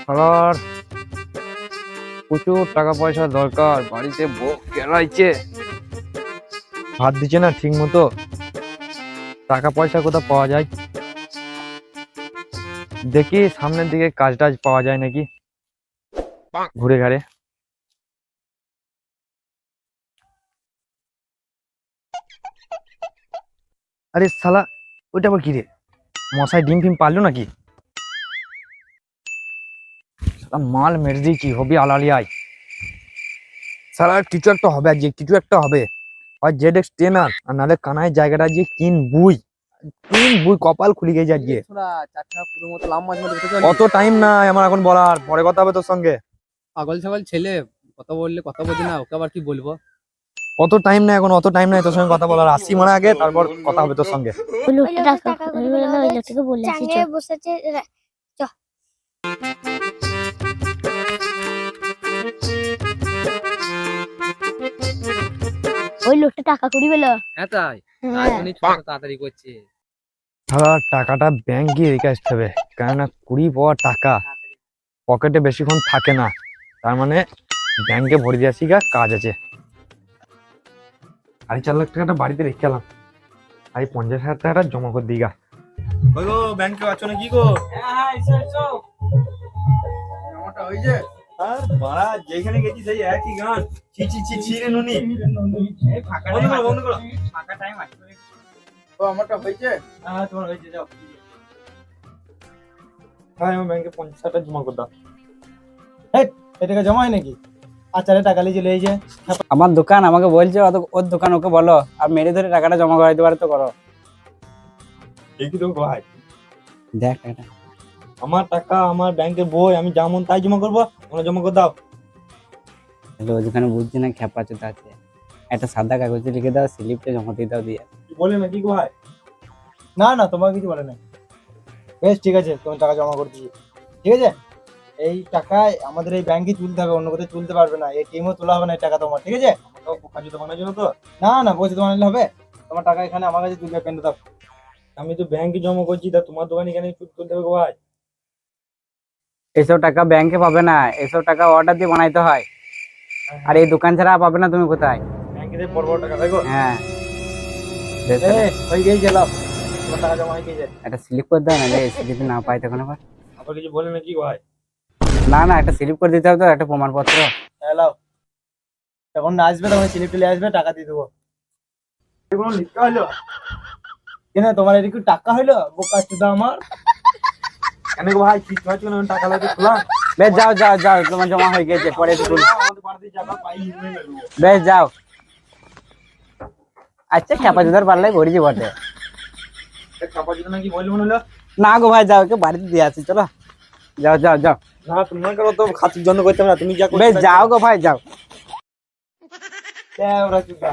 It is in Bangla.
আমার প্রচুর টাকা পয়সা দরকার, বাড়িতে বউ কেলাইছে, ভাত দিচ্ছে না ঠিক মতো। টাকা পয়সা কোথাও পাওয়া যায়, দেখি সামনের দিকে কাজ টাজ পাওয়া যায় নাকি ঘুরে ঘাড়ে। আরে শালা, ওইটা আবার কি রে? মশাই ডিম ফিম পারলো নাকি? শালা মাল মেরে দিয়েছি, হবি আলালিয়ায়। শালা কিছু একটা হবে, আজকে কিছু একটা হবে। হয় জেড এক্স টেন আর নাহলে কানায় জায়গাটা যে কিন বুই কপাল খুলে গেছে আজকে। অত টাইম নাই আমার এখন বলার, পরে কথা হবে তোর সঙ্গে। পাগল ছাগল ছেলে, কথা বললে কথা বোঝে না, ওকে আবার কি বলবো? অত টাইম নাই এখন, অত টাইম নাই তোর সঙ্গে কথা বলার। 80 মারা আগে তারপর কথা হবে তোর সঙ্গে। ওই লোকটা টাকা ওই লোকটাকে বলেছি চ বসেছে চ। ওই লোকটা টাকা কুড়ি পেলো। হ্যাঁ তাই, হ্যাঁ। তার জন্যই ছোট তাড়াতাড়ি করছে। শালা টাকাটা ব্যাংক গিয়ে রেখে আসতে হবে, কেননা 20 পাওয়া টাকা পকেটে বেশিক্ষণ থাকে না। তার মানে ব্যাংকে ভরে দিয়ে আসি গা, কাজ আছে। 4.5 লাখ টাকাটা বাড়িতে রেখে এলাম, আর 50,000 টাকাটা জমা করে দিই গা। কই গো, ব্যাংকে আছো নাকি গো? হ্যাঁ এসো এসো, আমারটা হইছে। আর বাড়া যেখানে গেছি সেই একই গান, ছি ছি ছি ছি রে নুনি। বন্ধ করো বন্ধ করো, ফাঁকা টাইম আছে। ও আমারটা হইছে। হ্যাঁ তোমার হয়েছে, যাও। হ্যাঁ আমি ব্যাংকে 50,000 টাকা জমা করে দাও। এই টাকা জমা হয় নাকি? আচ্ছা রে, টাকা লিয়ে যে আমার দোকান আমাকে বলছে, ওর দোকান ওকে বলো, আর মেরে ধরে টাকাটা জমা করে দিতে পারে তো করো। এই কি তো ভাই, দেখ টাকাটা। আমার টাকা আমার ব্যাংকের বই, আমি যেমন তাই জমা করবো, ওরা জমা করে দাও। তাহলে ওই দোকানে বুঝছি না, খেপা চোদা আছে। একটা সাদা কাগজে লিখে দাও, স্লিপটা জমা দিয়ে দাও দিয়ে। কি বলে নাকি গো ভাই? না না, তোমার কিছু বলে নাই। বেশ ঠিক আছে, তুমি টাকা জমা করে দিচ্ছি। ঠিক আছে, এই টাকায় আমাদের এই ব্যাংকে তুলতে হবে, অন্য কোথাও তুলতে পারবে না। এটিএমও তোলা হবে না এই টাকা তোমার, ঠিক আছে? কাজে দোকানের জন্য তো। না না, বসে তোমার নিলে হবে। তোমার টাকা এখানে আমার কাছে তুলবে, পেন দাও। আমি তো ব্যাংকে জমা করছি, তা তোমার দোকানে কেন তুলতে হবে গো ভাই? এসব টাকা ব্যাংকে পাবে না, এসব টাকা অর্ডার দিয়ে বানাইতে হয়। আর এই দোকান ছাড়া পাবে না তুমি কোথায়? ব্যাংকে যে বড় বড় টাকা দেখো। হ্যাঁ, হয়ে গিয়ে গেলাম, তোমার টাকা জমা হয়ে গিয়েছে। একটা স্লিপ করে দাও, নাহলে যদি না পাই তখন আবার। আবার কিছু বলে নাকি গো ভাই? না না, একটা স্লিপ করে দিতে হবে তো, একটা প্রমাণপত্র। হ্যালো, যখন আসবে তখন স্লিপ তুলে আসবে, টাকা দিয়ে দেবো। কোনো লিখা হলো? কেন তোমার এদিকে টাকা হইলো? বোকা চুদা আমার। কেন গো ভাই, কি কাজ করে টাকা লাগে খোলা? বেশ যাও যাও যাও, তোমার জমা হয়ে গেছে, পরে একটু তুল। আমাদের বাড়িতে যাবা পাই হিরো মেরু। বেশ যাও। আচ্ছা খেপা চোদার পারলাই ভরিছি বটে। কাপড় যদি নাকি বলবো না। না গো ভাই, যাও, কে বাড়িতে দিয়ে আসি, চলো। যাও যাও যাও, না তোমার কারো তো খাতির জন্য করতে হবে না, তুমি যা করতে বেশ যাও গো ভাই, যাও। ওরা চুদা।